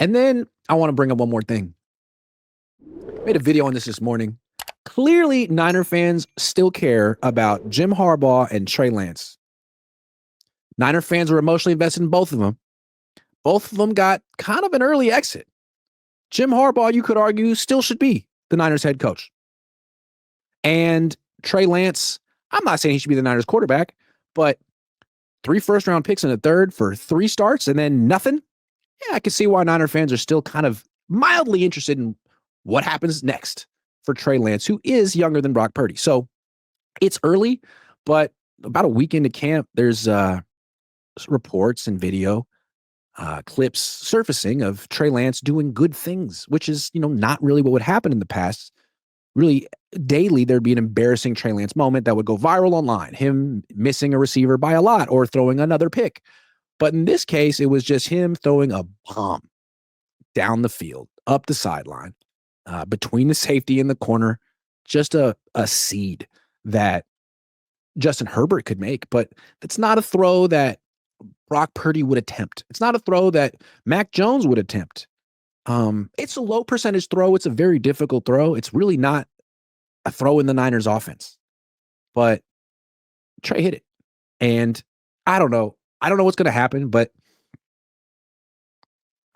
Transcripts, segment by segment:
And then I want to bring up one more thing. Made a video on this morning. Clearly, Niner fans still care about Jim Harbaugh and Trey Lance. Niner fans were emotionally invested in both of them. Both of them got kind of an early exit. Jim Harbaugh, you could argue, still should be the Niners head coach. And Trey Lance, I'm not saying he should be the Niners quarterback, but 3 first-round picks in the third for 3 starts and then nothing. Yeah, I can see why Niner fans are still kind of mildly interested in what happens next for Trey Lance, who is younger than Brock Purdy. So it's early, but about a week into camp, there's reports and video clips surfacing of Trey Lance doing good things, which is, not really what would happen in the past. Really, daily, there'd be an embarrassing Trey Lance moment that would go viral online, him missing a receiver by a lot or throwing another pick. But in this case, it was just him throwing a bomb down the field, up the sideline, between the safety and the corner, just a seed that Justin Herbert could make. But it's not a throw that Brock Purdy would attempt. It's not a throw that Mac Jones would attempt. It's a low percentage throw. It's a very difficult throw. It's really not a throw in the Niners offense. But Trey hit it. And I don't know. I don't know what's going to happen, but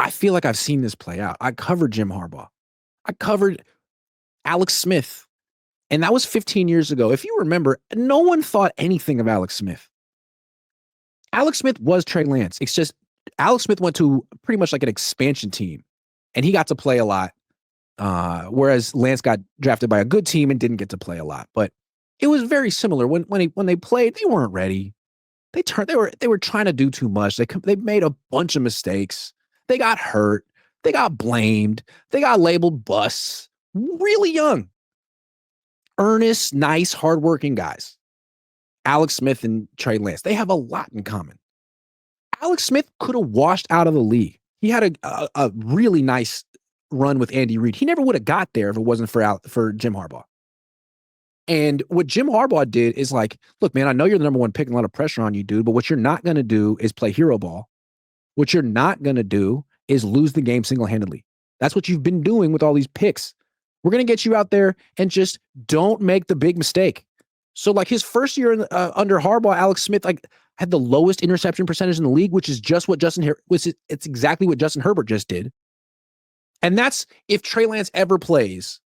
I feel like I've seen this play out. I covered Jim Harbaugh. I covered Alex Smith. And that was 15 years ago. If you remember, no one thought anything of Alex Smith. Alex Smith was Trey Lance. It's just Alex Smith went to pretty much like an expansion team, and he got to play a lot, whereas Lance got drafted by a good team and didn't get to play a lot. But it was very similar. When they played, they weren't ready. They were trying to do too much. They made a bunch of mistakes. They got hurt. They got blamed. They got labeled busts. Really young, earnest, nice, hardworking guys. Alex Smith and Trey Lance, they have a lot in common. Alex Smith could have washed out of the league. He had a really nice run with Andy Reid. He never would have got there if it wasn't for Jim Harbaugh. And what Jim Harbaugh did is like, look, man, I know you're the number one pick and a lot of pressure on you, dude, but what you're not going to do is play hero ball. What you're not going to do is lose the game single-handedly. That's what you've been doing with all these picks. We're going to get you out there and just don't make the big mistake. So like his first year under Harbaugh, Alex Smith had the lowest interception percentage in the league, which is just what it's exactly what Justin Herbert just did. And that's if Trey Lance ever plays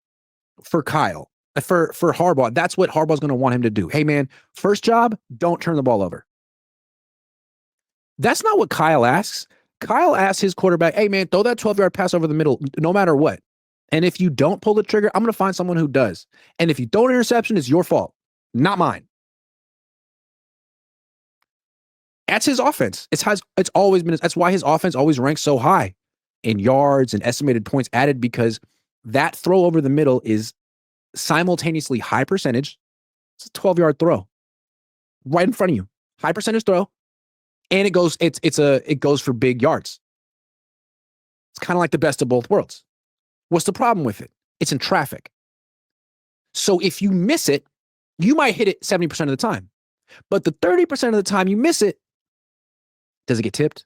for Harbaugh, that's what Harbaugh's going to want him to do. Hey man, first job, don't turn the ball over. That's not what Kyle asks. Kyle asks his quarterback, hey man, throw that 12-yard pass over the middle no matter what. And if you don't pull the trigger, I'm going to find someone who does. And if you throw an interception, it's your fault, not mine. That's his offense. It's always been. That's why his offense always ranks so high in yards and estimated points added, because that throw over the middle is simultaneously high percentage. It's a 12-yard throw right in front of you. High percentage throw. And it goes for big yards. It's kind of like the best of both worlds. What's the problem with it? It's in traffic. So if you miss it, you might hit it 70% of the time. But the 30% of the time you miss it, does it get tipped?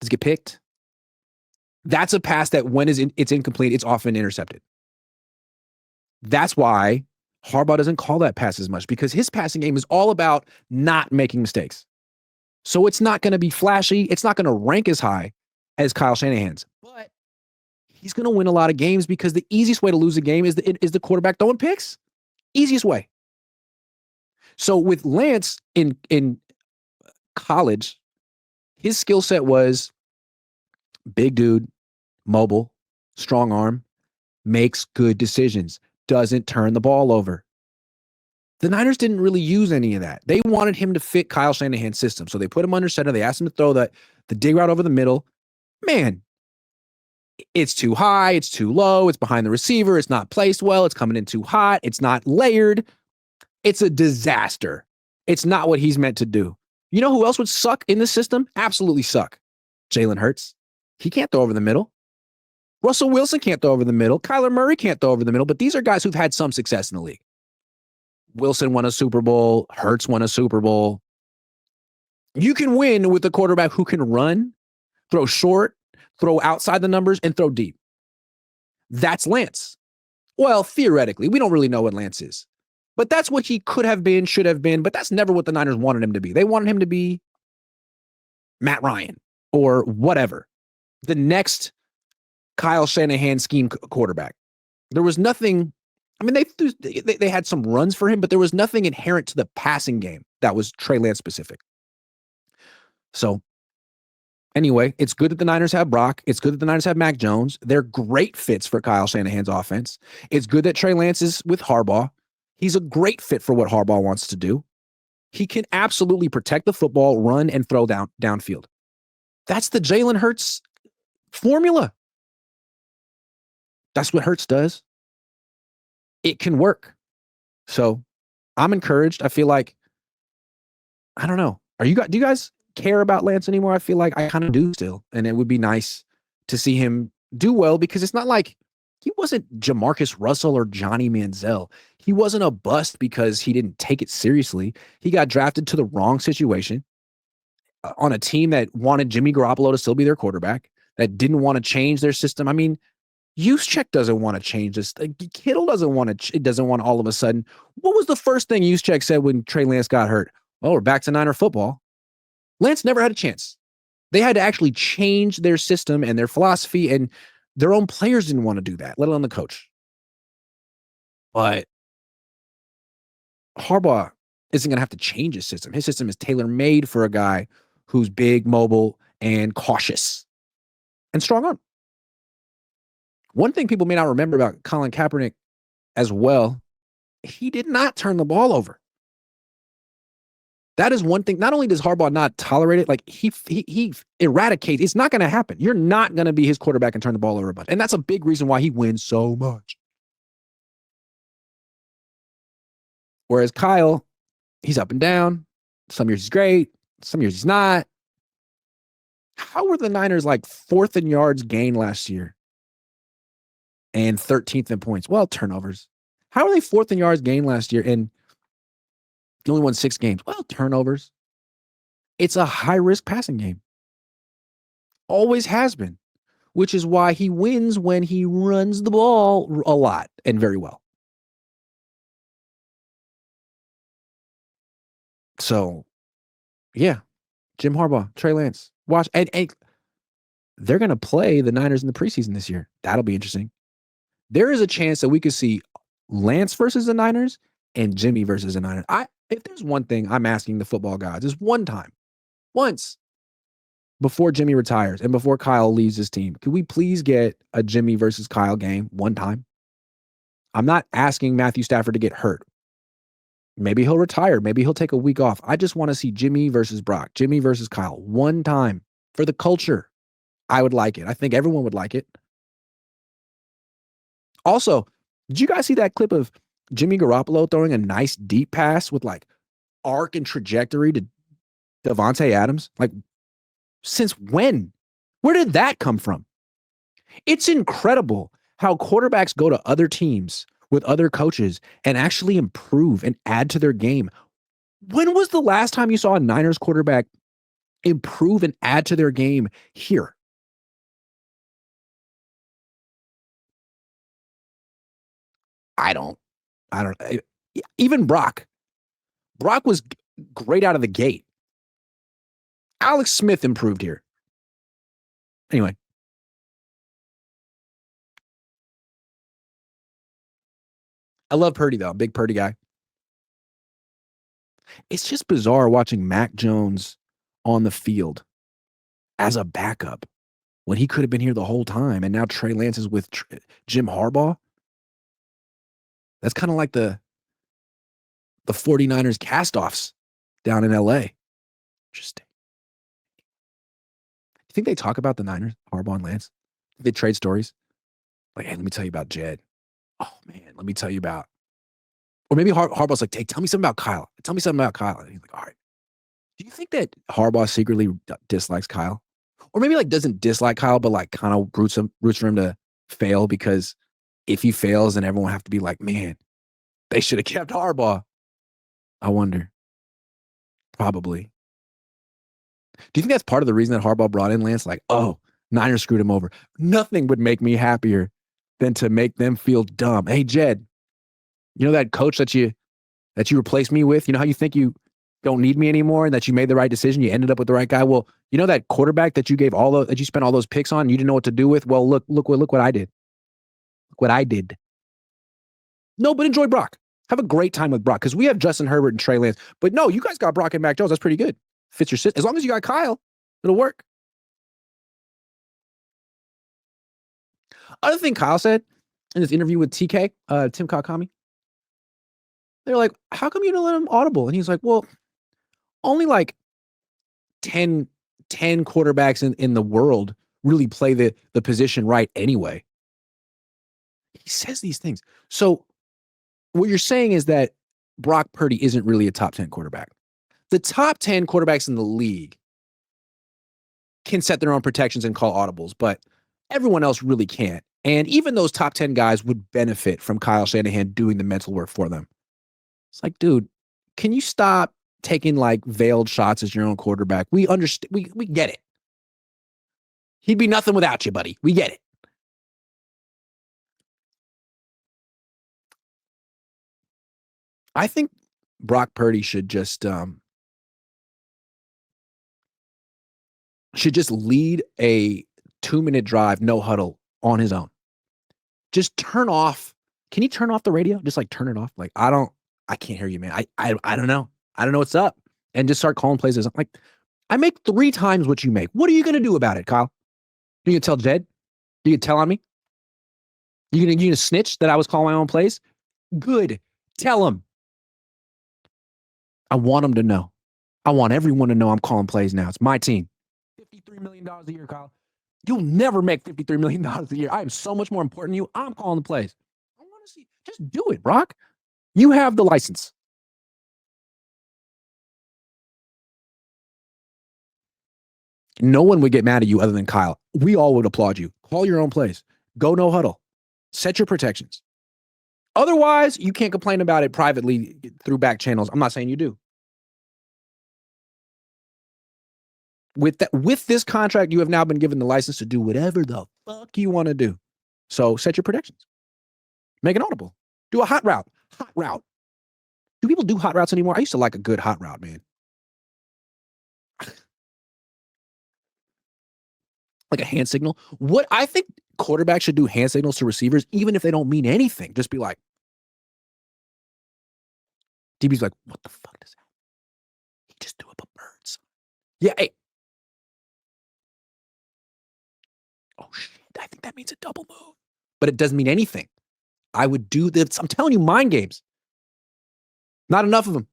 Does it get picked? That's a pass that when it's incomplete, it's often intercepted. That's why Harbaugh doesn't call that pass as much, because his passing game is all about not making mistakes. So it's not going to be flashy. It's not going to rank as high as Kyle Shanahan's, but he's going to win a lot of games because the easiest way to lose a game is the quarterback throwing picks. Easiest way. So with Lance in college, his skill set was big dude, mobile, strong arm, makes good decisions, doesn't turn the ball over. The Niners didn't really use any of that. They wanted him to fit Kyle Shanahan's system. So they put him under center. They asked him to throw the dig route over the middle. Man, it's too high. It's too low. It's behind the receiver. It's not placed well. It's coming in too hot. It's not layered. It's a disaster. It's not what he's meant to do. You know who else would suck in this system? Absolutely suck. Jalen Hurts. He can't throw over the middle. Russell Wilson can't throw over the middle. Kyler Murray can't throw over the middle. But these are guys who've had some success in the league. Wilson won a Super Bowl. Hurts won a Super Bowl. You can win with a quarterback who can run, throw short, throw outside the numbers, and throw deep. That's Lance. Well, theoretically, we don't really know what Lance is. But that's what he could have been, should have been, but that's never what the Niners wanted him to be. They wanted him to be Matt Ryan or whatever. The next Kyle Shanahan scheme quarterback. There was nothing. I mean, they had some runs for him, but there was nothing inherent to the passing game that was Trey Lance specific. So anyway, it's good that the Niners have Brock. It's good that the Niners have Mac Jones. They're great fits for Kyle Shanahan's offense. It's good that Trey Lance is with Harbaugh. He's a great fit for what Harbaugh wants to do. He can absolutely protect the football, run, and throw downfield. That's the Jalen Hurts formula. That's what Hurts does. It can work. So I'm encouraged. I feel like, I don't know. Do you guys care about Lance anymore? I feel like I kind of do still. And it would be nice to see him do well, because it's not like he wasn't Jamarcus Russell or Johnny Manziel. He wasn't a bust because he didn't take it seriously. He got drafted to the wrong situation on a team that wanted Jimmy Garoppolo to still be their quarterback, that didn't want to change their system. I mean, Juszczyk doesn't want to change this. Kittle doesn't want all of a sudden. What was the first thing Juszczyk said when Trey Lance got hurt? Well, we're back to Niner football. Lance never had a chance. They had to actually change their system and their philosophy, and their own players didn't want to do that, let alone the coach. But Harbaugh isn't going to have to change his system. His system is tailor-made for a guy who's big, mobile, and cautious and strong arm. One thing people may not remember about Colin Kaepernick as well, he did not turn the ball over. That is one thing. Not only does Harbaugh not tolerate it, like he eradicates. It's not going to happen. You're not going to be his quarterback and turn the ball over a bunch. And that's a big reason why he wins so much. Whereas Kyle, he's up and down. Some years he's great. Some years he's not. How were the Niners like 4th in yards gained last year and 13th in points? Well, turnovers. How are they 4th in yards gained last year and he only won 6 games? Well, turnovers. It's a high-risk passing game. Always has been, which is why he wins when he runs the ball a lot and very well. So, yeah, Jim Harbaugh, Trey Lance. Watch. And they're going to play the Niners in the preseason this year. That'll be interesting. There is a chance that we could see Lance versus the Niners and Jimmy versus the Niners. If there's one thing I'm asking the football gods is once, before Jimmy retires and before Kyle leaves his team, could we please get a Jimmy versus Kyle game one time? I'm not asking Matthew Stafford to get hurt. Maybe he'll retire. Maybe he'll take a week off. I just want to see Jimmy versus Brock, Jimmy versus Kyle one time for the culture. I would like it. I think everyone would like it. Also, did you guys see that clip of Jimmy Garoppolo throwing a nice deep pass with like arc and trajectory to Davante Adams? Like, since when? Where did that come from? It's incredible how quarterbacks go to other teams with other coaches and actually improve and add to their game. When was the last time you saw a Niners quarterback improve and add to their game here? I don't. Even Brock. Brock was great out of the gate. Alex Smith improved here. Anyway. I love Purdy, though. Big Purdy guy. It's just bizarre watching Mac Jones on the field as a backup when he could have been here the whole time. And now Trey Lance is with Jim Harbaugh. That's kind of like the 49ers cast-offs down in LA. Interesting. You think they talk about the Niners, Harbaugh and Lance? They trade stories? Like, hey, let me tell you about Jed. Oh, man, let me tell you about. Or maybe Harbaugh's like, hey, tell me something about Kyle. Tell me something about Kyle. And he's like, all right. Do you think that Harbaugh secretly dislikes Kyle? Or maybe like doesn't dislike Kyle, but like kind of roots for him to fail, because if he fails, then everyone will have to be like, man, they should have kept Harbaugh. I wonder. Probably. Do you think that's part of the reason that Harbaugh brought in Lance? Like, oh, Niners screwed him over. Nothing would make me happier than to make them feel dumb. Hey, Jed, you know that coach that you replaced me with? You know how you think you don't need me anymore and that you made the right decision? You ended up with the right guy. Well, you know that quarterback that you gave that you spent all those picks on, you didn't know what to do with? Well, look what I did. Look what I did. No, but enjoy Brock. Have a great time with Brock because we have Justin Herbert and Trey Lance. But no, you guys got Brock and Mac Jones. That's pretty good. Fits your system. As long as you got Kyle, it'll work. Other thing Kyle said in this interview with TK, Tim Kakami, they're like, how come you don't let him audible? And he's like, well, only like 10 quarterbacks in the world really play the position right anyway. He says these things. So what you're saying is that Brock Purdy isn't really a top 10 quarterback. The top 10 quarterbacks in the league can set their own protections and call audibles, but everyone else really can't. And even those top 10 guys would benefit from Kyle Shanahan doing the mental work for them. It's like, dude, can you stop taking like veiled shots as your own quarterback? We understand. We get it. He'd be nothing without you, buddy. We get it. I think Brock Purdy should just lead a 2-minute drive, no huddle on his own. Just turn off. Can you turn off the radio? Just like turn it off. Like, I can't hear you, man. I don't know. I don't know what's up. And just start calling plays. I'm like, I make 3 times what you make. What are you going to do about it, Kyle? You going to tell Jed? You going to tell on me? You going to snitch that I was calling my own plays? Good. Tell him. I want him to know. I want everyone to know I'm calling plays now. It's my team. $53 million a year, Kyle. You'll never make $53 million a year. I am so much more important than you. I'm calling the plays. I want to see. Just do it, Brock. You have the license. No one would get mad at you other than Kyle. We all would applaud you. Call your own plays. Go no huddle. Set your protections. Otherwise, you can't complain about it privately through back channels. I'm not saying you do. With this contract, you have now been given the license to do whatever the fuck you want to do. So set your predictions. Make it audible. Do a hot route. Hot route. Do people do hot routes anymore? I used to like a good hot route, man. Like a hand signal. What I think quarterbacks should do hand signals to receivers, even if they don't mean anything. Just be like, DB's like, what the fuck does that? He just threw up a bird. Yeah, hey. Oh shit, I think that means a double move. But it doesn't mean anything. I would do this. I'm telling you, mind games. Not enough of them.